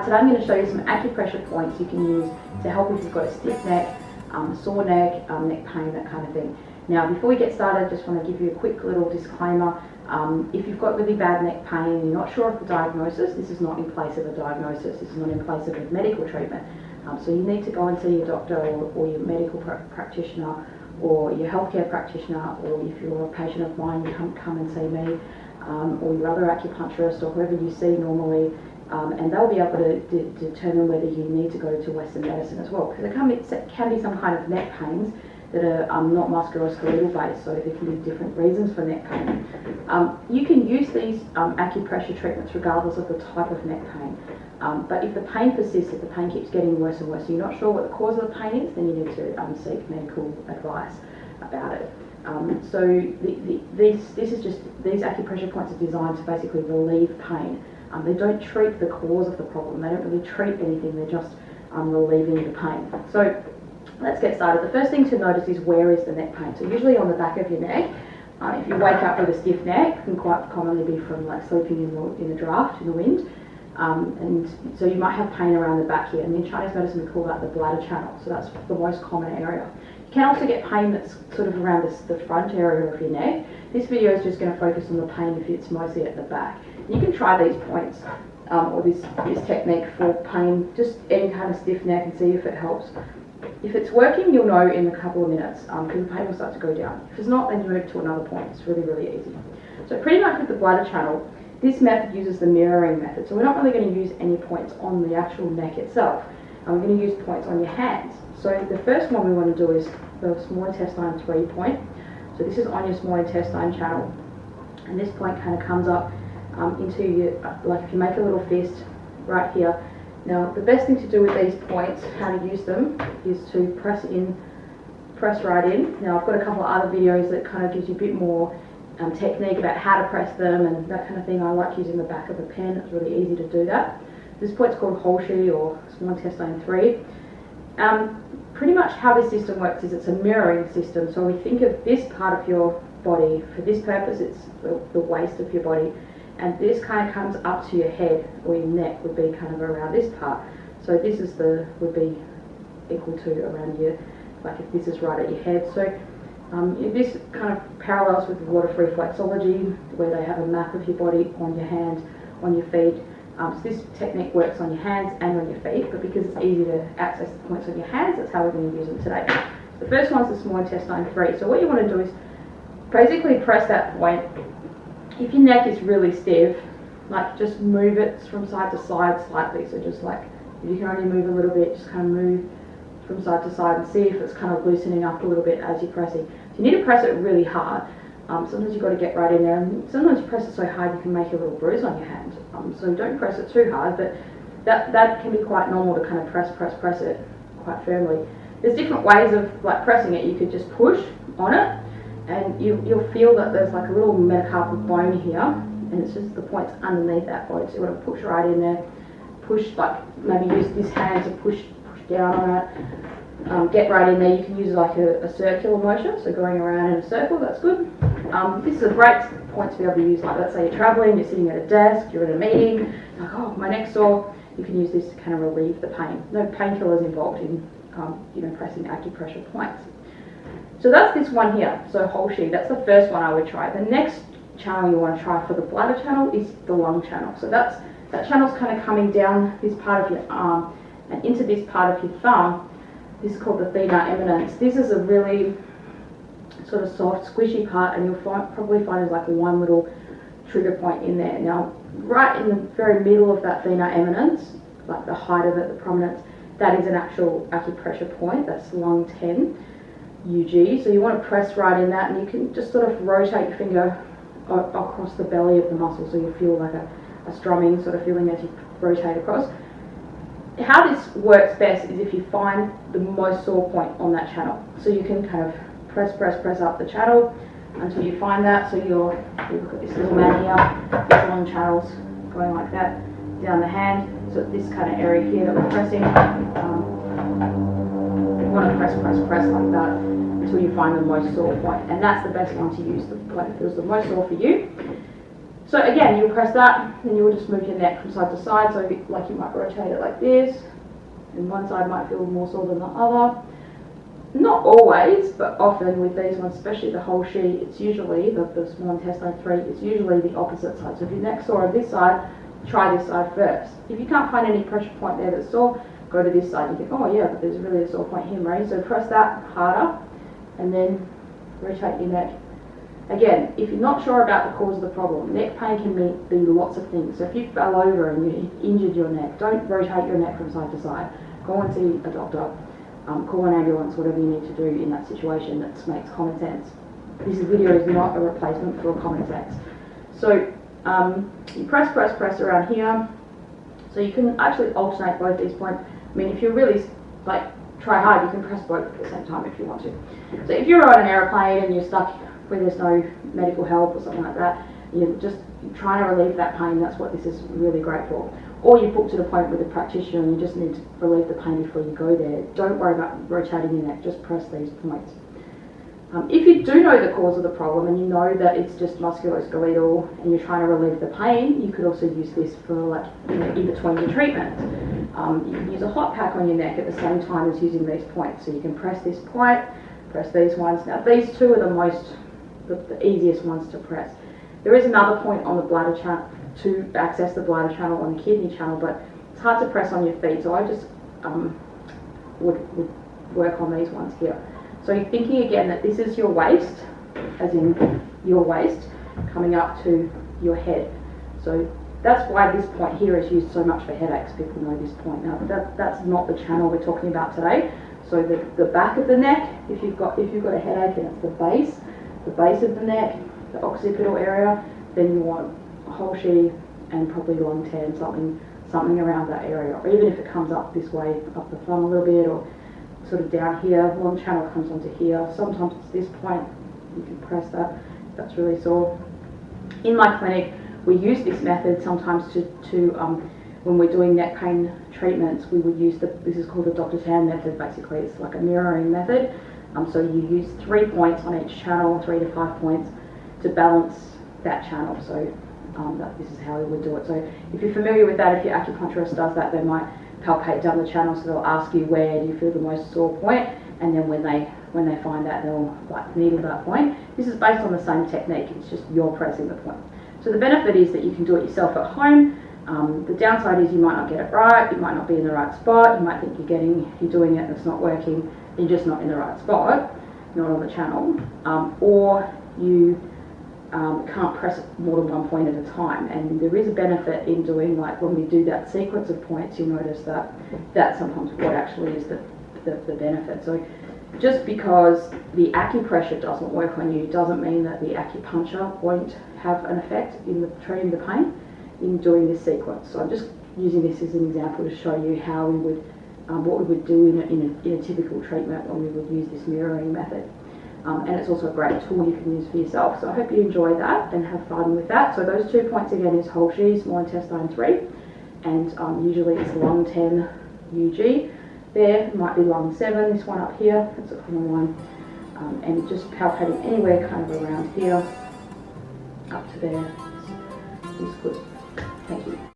Today I'm going to show you some acupressure points you can use to help if you've got a stiff neck, sore neck, neck pain, that kind of thing. Now before we get started, I just want to give you a quick little disclaimer. If you've got really bad neck pain and you're not sure of the diagnosis, this is not in place of a diagnosis, this is not in place of a medical treatment. So you need to go and see your doctor or your medical practitioner or your healthcare practitioner, or if you're a patient of mine, you come and see me, or your other acupuncturist or whoever you see normally. And they'll be able to determine whether you need to go to Western medicine as well, because there can be some kind of neck pains that are not musculoskeletal based, so there can be different reasons for neck pain. You can use these acupressure treatments regardless of the type of neck pain, but if the pain persists, if the pain keeps getting worse and worse, and you're not sure what the cause of the pain is, then you need to seek medical advice about it. So these acupressure points are designed to basically relieve pain. They don't treat the cause of the problem, they don't really treat anything, they're just relieving the pain. So let's get started. The first thing to notice is, where is the neck pain? So usually on the back of your neck. If you wake up with a stiff neck, it can quite commonly be from like sleeping in the draft, in the wind. And so you might have pain around the back here, and in Chinese medicine we call that the bladder channel, so that's the most common area. You can also get pain that's sort of around the front area of your neck. This video is just going to focus on the pain if it's mostly at the back. You can try these points or this technique for pain, just any kind of stiff neck, and see if it helps. If it's working, you'll know in a couple of minutes, because the pain will start to go down. If it's not, then you move to another point. It's really, really easy. So pretty much with the bladder channel, this method uses the mirroring method. So we're not really going to use any points on the actual neck itself. We're going to use points on your hands. So the first one we want to do is the small intestine 3 point. So this is on your small intestine channel, and this point kind of comes up into your, like if you make a little fist right here. Now the best thing to do with these points, how to use them, is to press right in. Now I've got a couple of other videos that kind of gives you a bit more technique about how to press them and that kind of thing. I like using the back of a pen, it's really easy to do that. This point's called Holshi, or small intestine 3. Pretty much how this system works is it's a mirroring system. So we think of this part of your body, for this purpose it's the waist of your body, and this kind of comes up to your head, or your neck would be kind of around this part. So this is would be equal to around your, like if this is right at your head. So this kind of parallels with water free reflexology, where they have a map of your body on your hands, on your feet. So this technique works on your hands and on your feet, but because it's easy to access the points on your hands, that's how we're going to use them today. So the first one's the small intestine 3. So what you want to do is basically press that point. If your neck is really stiff, like just move it from side to side slightly. So just like, if you can only move a little bit, just kind of move from side to side and see if it's kind of loosening up a little bit as you're pressing. So you need to press it really hard. Sometimes you've got to get right in there, and sometimes you press it so hard you can make a little bruise on your hand. So don't press it too hard, but that can be quite normal to kind of press it quite firmly. There's different ways of like pressing it. You could just push on it, and you'll feel that there's like a little metacarpal bone here, and it's just the points underneath that bone. So you want to push right in there, push, like maybe use this hand to push down on it. Get right in there. You can use like a circular motion, so going around in a circle, that's good. This is a great point to be able to use, like let's say you're travelling, you're sitting at a desk, you're in a meeting, like, oh, my neck's sore. You can use this to kind of relieve the pain. No painkillers involved in pressing acupressure points. So that's this one here, so Holshi, that's the first one I would try. The next channel you want to try for the bladder channel is the lung channel. So that channel's kind of coming down this part of your arm and into this part of your thumb. This is called the thenar eminence. This is a really sort of soft, squishy part, and you'll probably find there's like one little trigger point in there. Now, right in the very middle of that thenar eminence, like the height of it, the prominence, that is an actual acupressure point. That's lung 10, UG. So you want to press right in that, and you can just sort of rotate your finger across the belly of the muscle, so you feel like a strumming sort of feeling as you rotate across. How this works best is if you find the most sore point on that channel. So you can kind of press up the channel until you find that. So you look at this little man here, these long channels going like that down the hand. So this kind of area here that we're pressing, you want to press like that until you find the most sore point, and that's the best one to use. The point that feels the most sore for you. So again, you'll press that, and you'll just move your neck from side to side. So like you might rotate it like this, and one side might feel more sore than the other. Not always, but often with these ones, especially the whole sheet, it's usually the small intestine 3, it's usually the opposite side. So if your neck's sore on this side, try this side first. If you can't find any pressure point there that's sore, go to this side. You think, oh yeah, but there's really a sore point here, Marie. So press that harder, and then rotate your neck. Again, if you're not sure about the cause of the problem, neck pain can be lots of things. So if you fell over and you injured your neck, don't rotate your neck from side to side. Go and see a doctor. Call an ambulance, whatever you need to do in that situation. That makes common sense. This video is not a replacement for common sense. So you press around here. So you can actually alternate both these points. I mean, if you're really try hard, you can press both at the same time if you want to. So if you're on an aeroplane and you're stuck where there's no medical help or something like that, you're just trying to relieve that pain. That's what this is really great for. Or you book to the point with a practitioner and you just need to relieve the pain before you go there. Don't worry about rotating your neck, just press these points. If you do know the cause of the problem and you know that it's just musculoskeletal and you're trying to relieve the pain, you could also use this for in between your treatments. You can use a hot pack on your neck at the same time as using these points. So you can press this point, press these ones. Now these two are the easiest ones to press. There is another point on the bladder channel to access the bladder channel on the kidney channel, but it's hard to press on your feet, so I just would work on these ones here. So you're thinking again that this is your waist, as in your waist, coming up to your head. So that's why this point here is used so much for headaches. People know this point. Now that's not the channel we're talking about today. So the back of the neck, if you've got a headache and it's the base of the neck, the occipital area, then you want a whole sheath and probably long 10, something around that area. Or even if it comes up this way, up the thumb a little bit, or sort of down here, long channel comes onto here. Sometimes it's this point, you can press that if that's really sore. In my clinic, we use this method sometimes to when we're doing neck pain treatments, we would use this is called the doctor's hand method. Basically, it's like a mirroring method. So you use 3 points on each channel, 3 to 5 points, to balance that channel. So this is how we would do it. So if you're familiar with that, if your acupuncturist does that, they might palpate down the channel. So they'll ask you, where do you feel the most sore point, and then when they find that, they'll needle that point. This is based on the same technique. It's just you're pressing the point. So the benefit is that you can do it yourself at home. The downside is you might not get it right. You might not be in the right spot. You might think you're doing it and it's not working. You're just not in the right spot, not on the channel, or you can't press more than one point at a time. And there is a benefit in doing, when we do that sequence of points, you'll notice that that's sometimes what actually is the benefit. So just because the acupressure doesn't work on you doesn't mean that the acupuncture won't have an effect in treating the pain in doing this sequence. So I'm just using this as an example to show you how we would what we would do in a typical treatment when we would use this mirroring method. And it's also a great tool you can use for yourself. So I hope you enjoy that and have fun with that. So those 2 points again is whole sheath, small intestine 3, and usually it's lung 10 UG. There might be lung 7, this one up here, that's a common one. And just palpating anywhere kind of around here, up to there is good. Thank you.